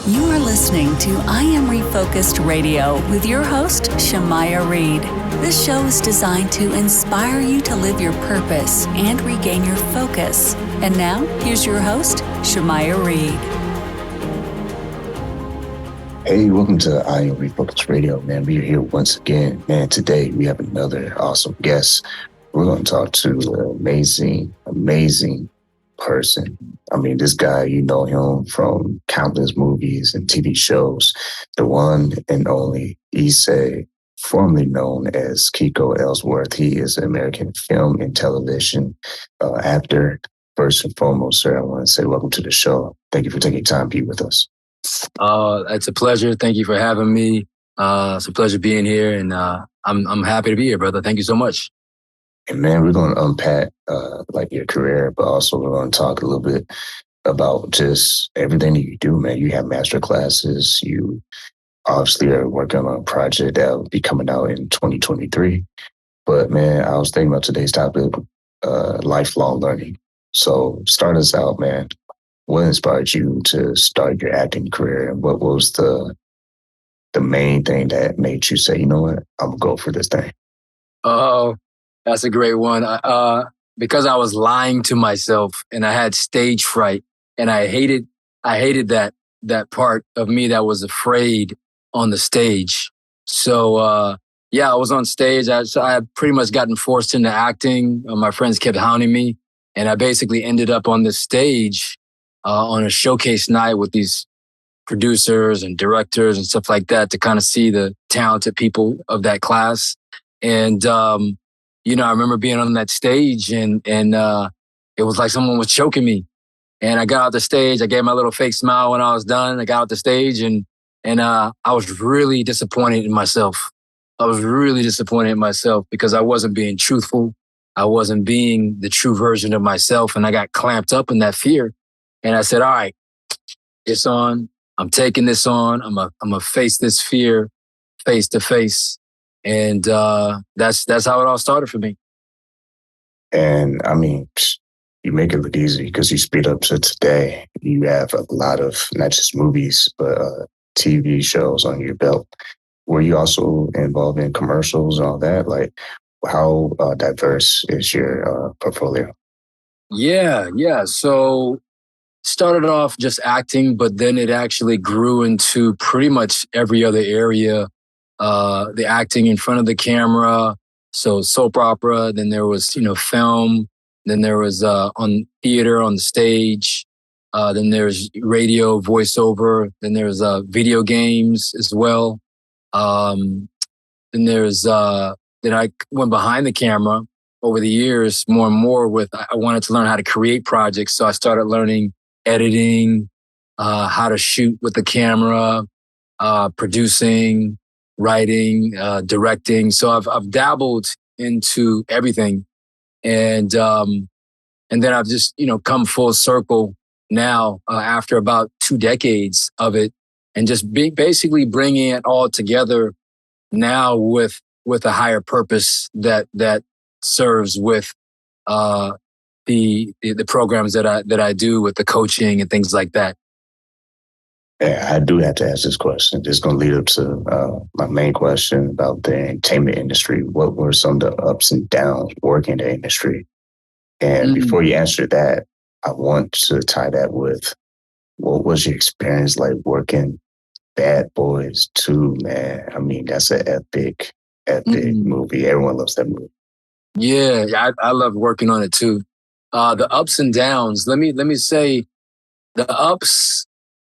You are listening to I Am Refocused Radio with your host, Shamaya Reed. This show is designed to inspire you to live your purpose and regain your focus. And now, here's your host, Shamaya Reed. Hey, welcome to I Am Refocused Radio, man. We are here once again. Man, today we have another awesome guest. We're going to talk to an amazing person. I mean, this guy, you know him from countless movies and TV shows. The one and only Issei, formerly known as Kiko Ellsworth. He is an American film and television actor. First and foremost, sir, I want to say welcome to the show. Thank you for taking time to be with us. It's a pleasure. Thank you for having me. It's a pleasure being here, and I'm happy to be here, brother. Thank you so much. And man, we're going to unpack like your career, but also we're going to talk a little bit about just everything that you do, man. You have master classes. You obviously are working on a project that will be coming out in 2023. But man, I was thinking about today's topic, lifelong learning. So start us out, man. What inspired you to start your acting career, and what was the main thing that made you say, you know what, I'm gonna go for this thing? Oh, that's a great one. Because I was lying to myself and I had stage fright, and I hated that part of me that was afraid on the stage. So I was on stage. I had pretty much gotten forced into acting. My friends kept hounding me, and I basically ended up on this stage on a showcase night with these producers and directors and stuff like that to kind of see the talented people of that class. And, I remember being on that stage and it was like someone was choking me. And I got out the stage. I gave my little fake smile when I was done. I got out the stage and I was really disappointed in myself. I was really disappointed in myself because I wasn't being truthful. I wasn't being the true version of myself. And I got clamped up in that fear. And I said, all right, it's on. I'm taking this on. I'm a face this fear face to face. And that's how it all started for me. And I mean, you make it look easy because you speed up to today. You have a lot of not just movies, but TV shows on your belt. Were you also involved in commercials and all that? Like, how diverse is your portfolio? Yeah. So started off just acting, but then it actually grew into pretty much every other area. The acting in front of the camera, so soap opera, then there was, film, then there was on theater, on the stage, then there's radio, voiceover, then there's video games as well. Then I went behind the camera over the years more and more I wanted to learn how to create projects, so I started learning editing, how to shoot with the camera, producing, writing, directing. So I've dabbled into everything, and then I've just come full circle now after about 2 decades of it, and just basically bringing it all together now with a higher purpose that serves with the programs that I do with the coaching and things like that. Yeah, I do have to ask this question. It's going to lead up to my main question about the entertainment industry. What were some of the ups and downs working in the industry? And before you answer that, I want to tie that with what was your experience like working Bad Boys 2, man? I mean, that's an epic movie. Everyone loves that movie. Yeah, I love working on it too. The ups and downs. Let me say, the ups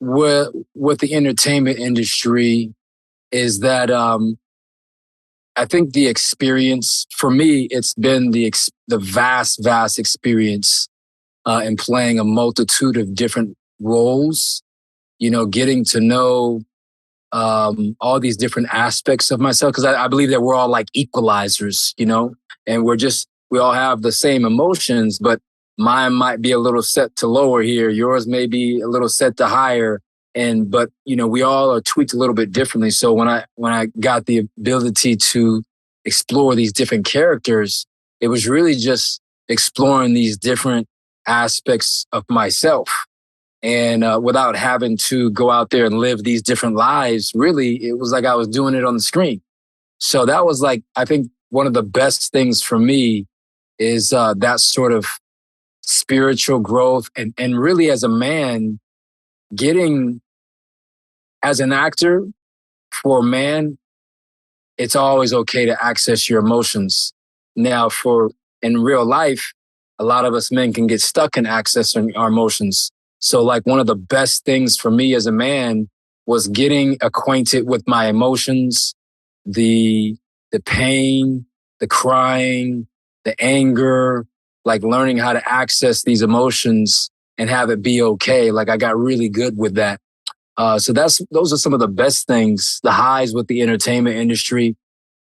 with the entertainment industry is that I think the experience for me, it's been the vast experience in playing a multitude of different roles. Getting to know all these different aspects of myself, because I believe that we're all like equalizers, and we all have the same emotions, but mine might be a little set to lower here. Yours may be a little set to higher. But we all are tweaked a little bit differently. So when I got the ability to explore these different characters, it was really just exploring these different aspects of myself. And without having to go out there and live these different lives, really, it was like I was doing it on the screen. So that was like, I think one of the best things for me is that sort of spiritual growth. And really as a man, getting as an actor for a man, it's always okay to access your emotions. Now in real life, a lot of us men can get stuck in accessing our emotions. So like one of the best things for me as a man was getting acquainted with my emotions, the pain, the crying, the anger, like learning how to access these emotions and have it be okay. Like I got really good with that. So those are some of the best things, the highs with the entertainment industry.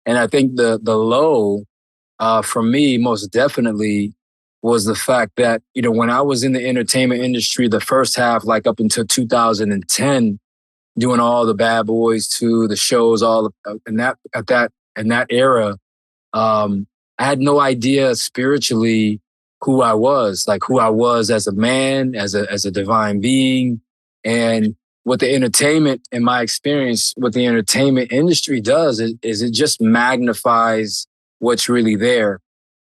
And I think the low, for me, most definitely was the fact that, when I was in the entertainment industry, the first half, like up until 2010, doing all the Bad Boys 2, the shows, in that era, I had no idea spiritually who I was, like who I was as a man, as a divine being. And what the entertainment, in my experience, what the entertainment industry does is it just magnifies what's really there.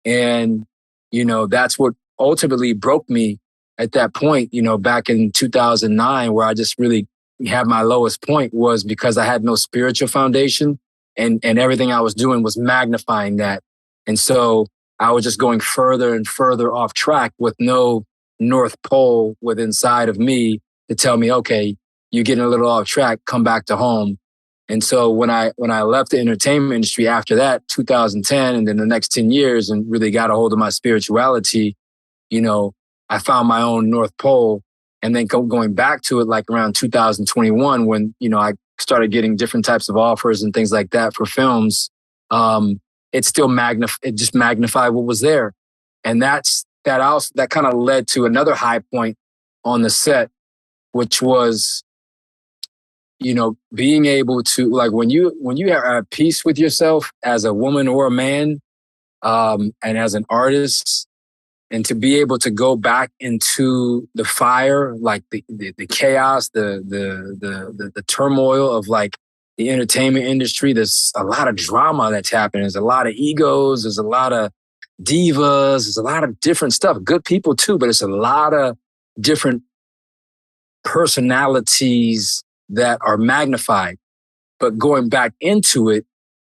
And, that's what ultimately broke me at that point, back in 2009, where I just really had my lowest point, was because I had no spiritual foundation, and everything I was doing was magnifying that. And so I was just going further and further off track with no North Pole within inside of me to tell me, okay, you're getting a little off track, come back to home. And so when I left the entertainment industry after that, 2010, and then the next 10 years, and really got a hold of my spirituality, I found my own North Pole. And then going back to it, like around 2021, when, I started getting different types of offers and things like that for films, it still just magnified what was there. And that kind of led to another high point on the set, which was, being able to, like, when you are at peace with yourself as a woman or a man, and as an artist, and to be able to go back into the fire, like the chaos, the turmoil of like the entertainment industry. There's a lot of drama that's happening. There's a lot of egos. There's a lot of divas. There's a lot of different stuff. Good people too, but it's a lot of different personalities that are magnified. But going back into it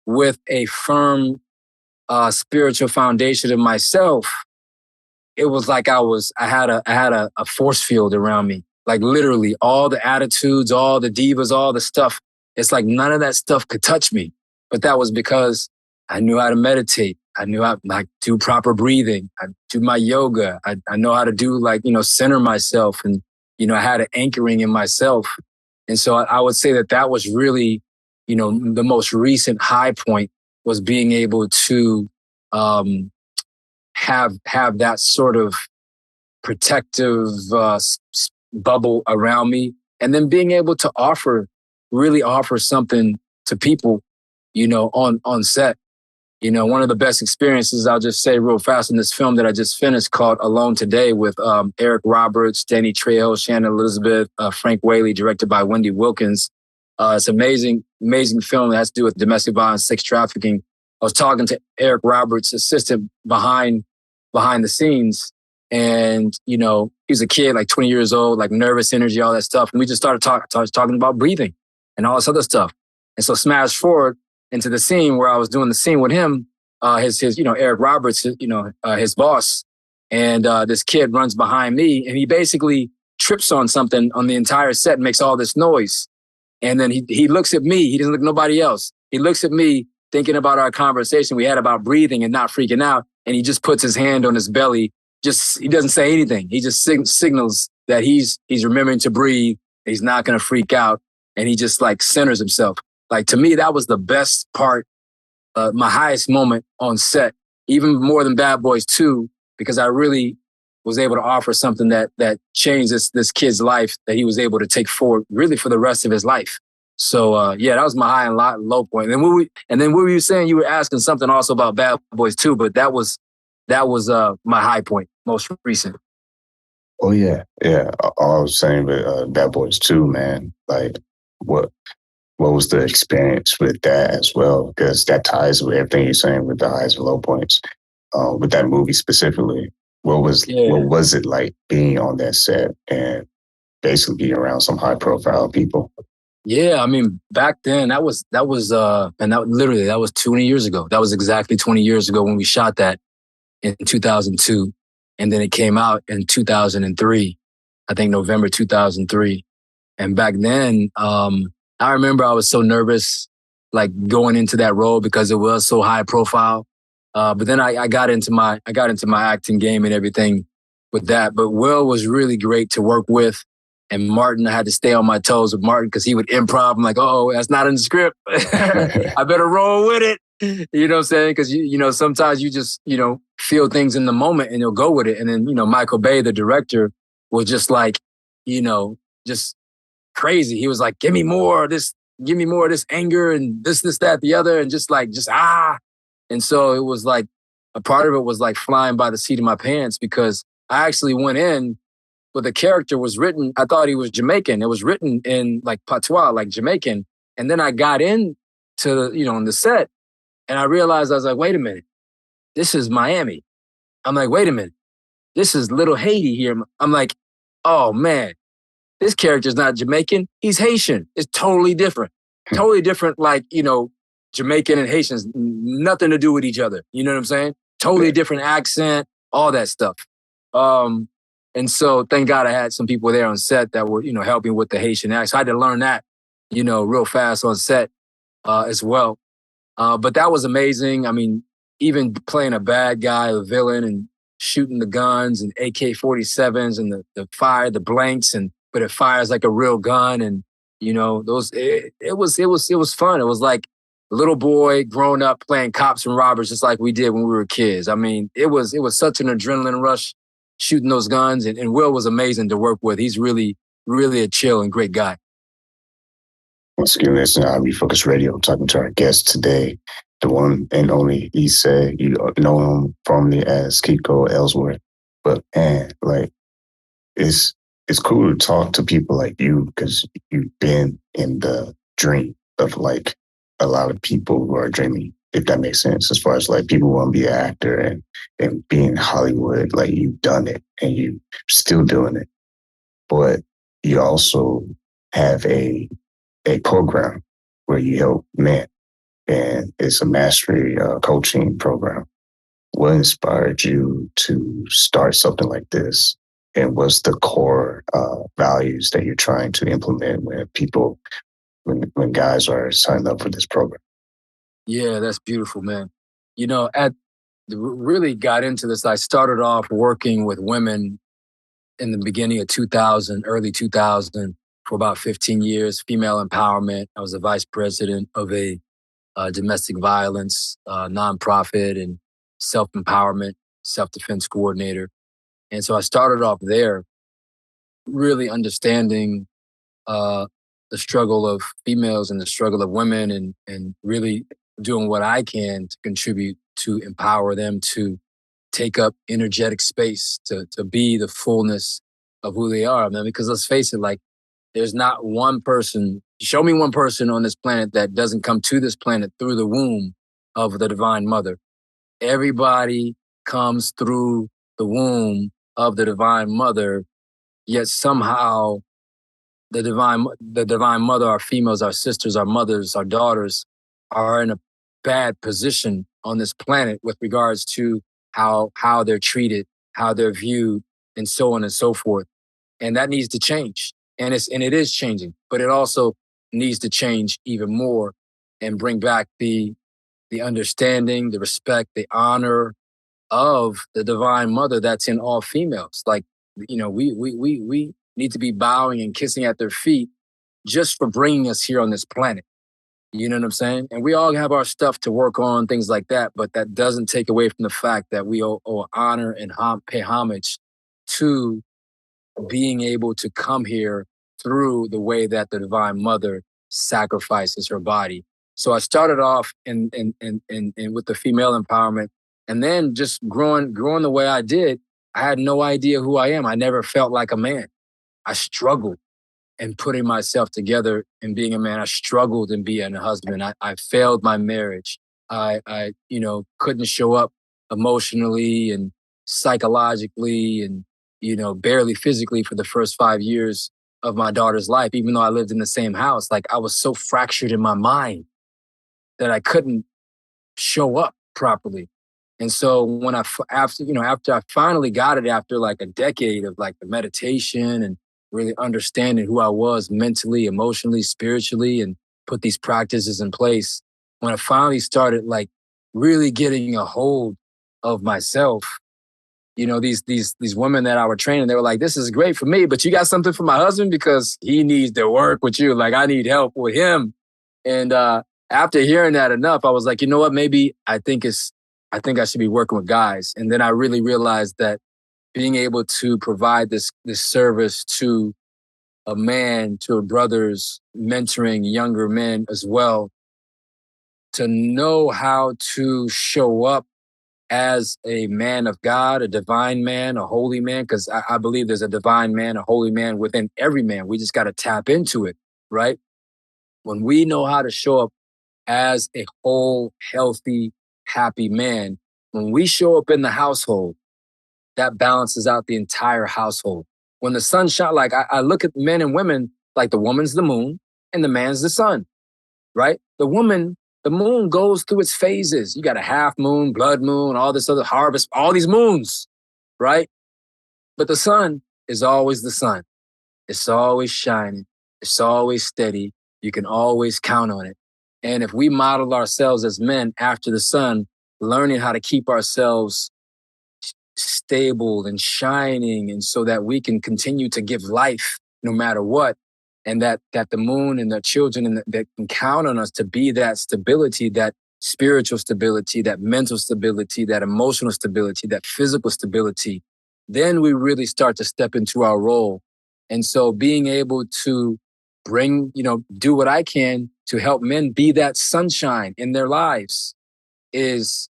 with a firm spiritual foundation in myself, it was like I had a force field around me. Like literally all the attitudes, all the divas, all the stuff. It's like none of that stuff could touch me. But that was because I knew how to meditate. I knew how to like do proper breathing. I do my yoga. I know how to do center myself, and, I had an anchoring in myself. And so I would say that was really, the most recent high point, was being able to have that sort of protective bubble around me, and then being able to really offer something to people, on set. One of the best experiences, I'll just say real fast, in this film that I just finished called Alone Today, with Eric Roberts, Danny Trejo, Shannon Elizabeth, Frank Whaley, directed by Wendy Wilkins. It's an amazing film that has to do with domestic violence, sex trafficking. I was talking to Eric Roberts' assistant behind the scenes, and, he's a kid, like 20 years old, like nervous energy, all that stuff. And we just started talking about breathing and all this other stuff. And so smash forward into the scene where I was doing the scene with him, his Eric Roberts, his boss. And this kid runs behind me, and he basically trips on something on the entire set and makes all this noise. And then he looks at me. He doesn't look at nobody else. He looks at me thinking about our conversation we had about breathing and not freaking out. And he just puts his hand on his belly. He doesn't say anything. He just signals that he's remembering to breathe. He's not going to freak out. And he just like centers himself. Like, to me, that was the best part, my highest moment on set, even more than Bad Boys 2, because I really was able to offer something that changed this kid's life, that he was able to take forward really for the rest of his life. So, that was my high and low point. And then what were you saying? You were asking something also about Bad Boys 2, but that was my high point, most recent. Oh yeah, yeah. All I was saying with Bad Boys 2, man. Like, what what was the experience with that as well? Because that ties with everything you're saying with the highs and low points. With that movie specifically, what Yeah. was it like being on that set and basically being around some high profile people? Yeah, I mean, back then and that was 20 years ago. That was exactly 20 years ago when we shot that in 2002. And then it came out in 2003, I think November 2003. And back then, I remember I was so nervous, like going into that role because it was so high profile. But then I got into my acting game and everything with that. But Will was really great to work with. And Martin, I had to stay on my toes with Martin because he would improv. I'm like, oh, that's not in the script. I better roll with it. You know what I'm saying? Because sometimes you just, feel things in the moment and you'll go with it. And then, Michael Bay, the director, was just like, just crazy. He was like, give me more of this anger and this, that, the other, and just ah. And so it was like a part of it was like flying by the seat of my pants because I actually went in, but the character was written, I thought he was Jamaican. It was written in like patois, like Jamaican. And then I got in to, on the set and I realized I was like, wait a minute, this is Miami. I'm like, wait a minute, this is Little Haiti here. I'm like, oh man, this character's not Jamaican. He's Haitian. It's totally different. Totally different, like, Jamaican and Haitians, nothing to do with each other. You know what I'm saying? Totally different accent, all that stuff. And so thank God I had some people there on set that were, helping with the Haitian accent. So I had to learn that, real fast on set as well. But that was amazing. I mean, even playing a bad guy, a villain, and shooting the guns and AK-47s and the fire, the blanks, but it fires like a real gun. And, it was fun. It was like a little boy growing up playing cops and robbers, just like we did when we were kids. I mean, it was such an adrenaline rush shooting those guns. And Will was amazing to work with. He's really, really a chill and great guy. Once again, listen to Refocus Radio. Talking to our guest today, the one and only Issa. You know him formerly as Kiko Ellsworth. But man, like it's cool to talk to people like you because you've been in the dream of like a lot of people who are dreaming, if that makes sense, as far as like people who want to be an actor and be in Hollywood, like you've done it and you still doing it. But you also have a program where you help men, and it's a mastery coaching program. What inspired you to start something like this? And what's the core values that you're trying to implement when guys are signing up for this program? Yeah, that's beautiful, man. Really got into this. I started off working with women in the beginning of 2000, early 2000, for about 15 years, female empowerment. I was the vice president of a domestic violence nonprofit and self-empowerment, self-defense coordinator. And so I started off there, really understanding the struggle of females and the struggle of women and really doing what I can to contribute to empower them to take up energetic space, to be the fullness of who they are, man. Because let's face it, like there's not one person, show me one person on this planet that doesn't come to this planet through the womb of the Divine Mother. Everybody comes through the womb of the Divine Mother, yet somehow the Divine Mother, our females, our sisters, our mothers, our daughters are in a bad position on this planet with regards to how they're treated, how they're viewed, and so on and so forth. And that needs to change. And it is changing, but it also needs to change even more and bring back the understanding, the respect, the honor of the Divine Mother that's in all females. Like, we need to be bowing and kissing at their feet just for bringing us here on this planet. You know what I'm saying? And we all have our stuff to work on, things like that, but that doesn't take away from the fact that we owe honor and pay homage to being able to come here through the way that the Divine Mother sacrifices her body. So I started off in with the female empowerment, and then just growing the way I did. I had no idea who I am. I never felt like a man. I struggled in putting myself together and being a man. I struggled in being a husband. I failed my marriage. I couldn't show up emotionally and psychologically and, barely physically for the first 5 years of my daughter's life, even though I lived in the same house. Like, I was so fractured in my mind that I couldn't show up properly. And so when after I finally got it, after like a decade of like the meditation and really understanding who I was mentally, emotionally, spiritually, and put these practices in place, when I finally started like really getting a hold of myself, these women that I were training, they were like, this is great for me, but you got something for my husband because he needs to work with you. Like, I need help with him. And after hearing that enough, I was like, you know what? Maybe I think I should be working with guys. And then I really realized that being able to provide this service to a man, to a brothers, mentoring younger men as well, to know how to show up as a man of God, a divine man, a holy man, because I believe there's a divine man, a holy man within every man. We just got to tap into it, right? When we know how to show up as a whole, healthy, happy man, when we show up in the household, that balances out the entire household. When the sun shines, like I look at men and women, like the woman's the moon and the man's the sun, right? The moon goes through its phases. You got a half moon, blood moon, all this other harvest, all these moons, right? But the sun is always the sun. It's always shining. It's always steady. You can always count on it. And if we model ourselves as men after the sun, learning how to keep ourselves stable and shining, and so that we can continue to give life no matter what, and that the moon and the children that can count on us to be that stability, that spiritual stability, that mental stability, that emotional stability, that physical stability, then we really start to step into our role. And so being able to do what I can to help men be that sunshine in their lives is,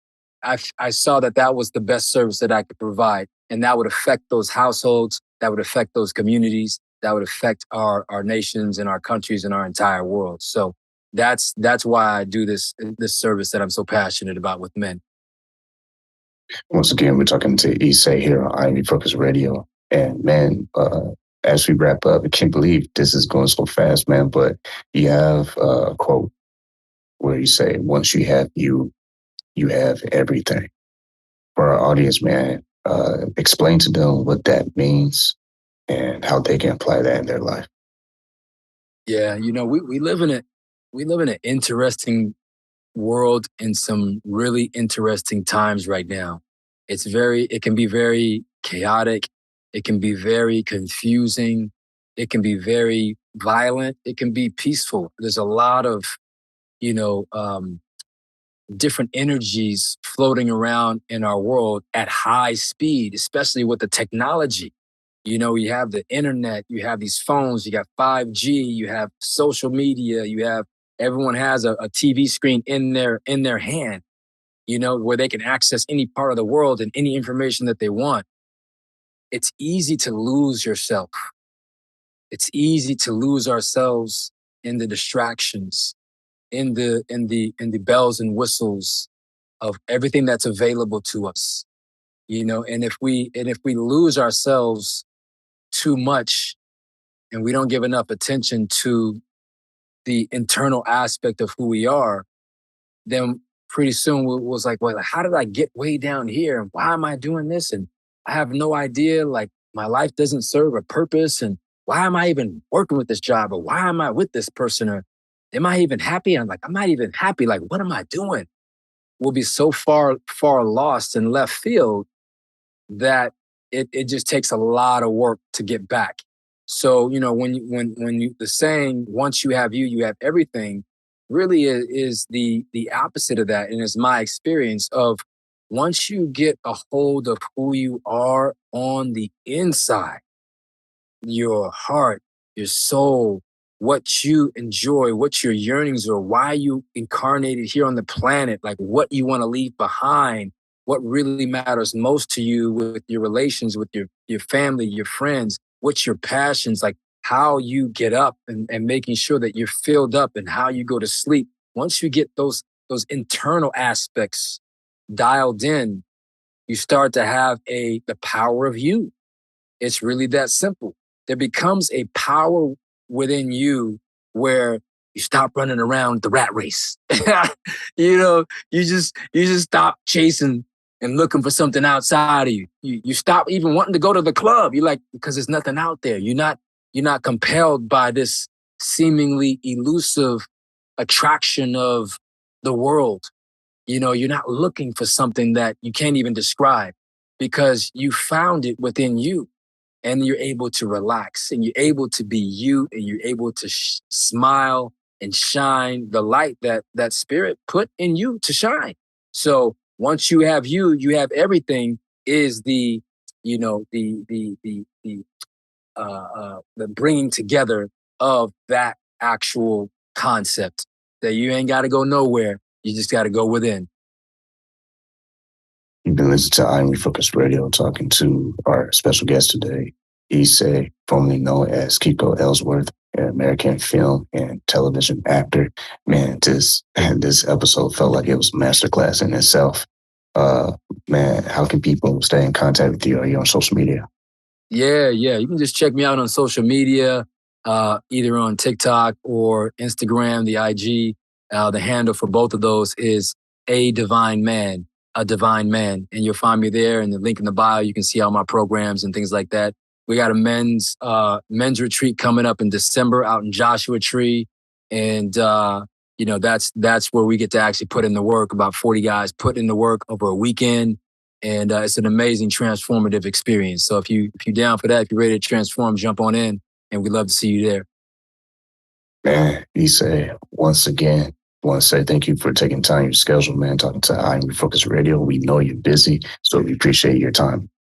I saw that was the best service that I could provide. And that would affect those households, that would affect those communities, that would affect our nations and our countries and our entire world. So that's why I do this service that I'm so passionate about with men. Once again, we're talking to Issei here on IME Focus Radio. And man, as we wrap up, I can't believe this is going so fast, man. But you have a quote where you say, once you have you have everything. For our audience, man, explain to them what that means and how they can apply that in their life. Yeah, we live in an interesting world in some really interesting times right now. It can be very chaotic. It can be very confusing. It can be very violent. It can be peaceful. There's a lot of, different energies floating around in our world at high speed, especially with the technology. You have the internet, you have these phones, you got 5G, you have social media, everyone has a TV screen in their hand, where they can access any part of the world and any information that they want. It's easy to lose yourself. It's easy to lose ourselves in the distractions, in the bells and whistles of everything that's available to us. And if we lose ourselves too much, and we don't give enough attention to the internal aspect of who we are, then pretty soon we was like, well, how did I get way down here? And why am I doing this? And I have no idea, like my life doesn't serve a purpose. And why am I even working with this job? Or why am I with this person? Or am I even happy? I'm like, I'm not even happy. Like, what am I doing? We'll be so far lost in left field that it just takes a lot of work to get back. So, the saying, once you have everything, really is the opposite of that. And it's my experience of, once you get a hold of who you are on the inside, your heart, your soul, what you enjoy, what your yearnings are, why you incarnated here on the planet, like what you want to leave behind, what really matters most to you with your relations, with your family, your friends, what's your passions, like how you get up and making sure that you're filled up and how you go to sleep. Once you get those internal aspects dialed in, you start to have the power of you. It's really that simple. There becomes a power within you where you stop running around the rat race. You just stop chasing and looking for something outside of you. You stop even wanting to go to the club. You're like, because there's nothing out there. You're not compelled by this seemingly elusive attraction of the world. You're not looking for something that you can't even describe because you found it within you. And you're able to relax and you're able to be you and you're able to smile and shine the light that spirit put in you to shine. So once you have everything is the bringing together of that actual concept that you ain't got to go nowhere. You just got to go within. You've been listening to I Am Refocused Radio, talking to our special guest today, Issei, formerly known as Kiko Ellsworth, an American film and television actor. Man, this episode felt like it was a masterclass in itself. Man, how can people stay in contact with you? Are you on social media? Yeah. You can just check me out on social media, either on TikTok or Instagram, the IG. The handle for both of those is a divine man. And you'll find me there, and the link in the bio, you can see all my programs and things like that. We got a men's retreat coming up in December out in Joshua Tree. And, that's where we get to actually put in the work. About 40 guys put in the work over a weekend. And it's an amazing transformative experience. So if you're down for that, if you're ready to transform, jump on in, and we'd love to see you there. Man, Issei, once again, I want to say thank you for taking time in your schedule, man, talking to I Am Refocused Radio. We know you're busy, so we appreciate your time.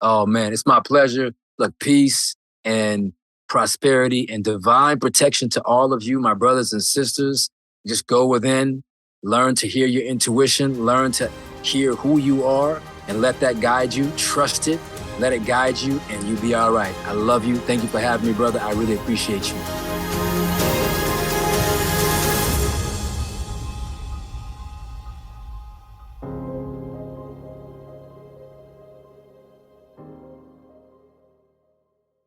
Oh, man, it's my pleasure. Look, peace and prosperity and divine protection to all of you, my brothers and sisters. Just go within, learn to hear your intuition, learn to hear who you are, and let that guide you. Trust it, let it guide you, and you'll be all right. I love you. Thank you for having me, brother. I really appreciate you.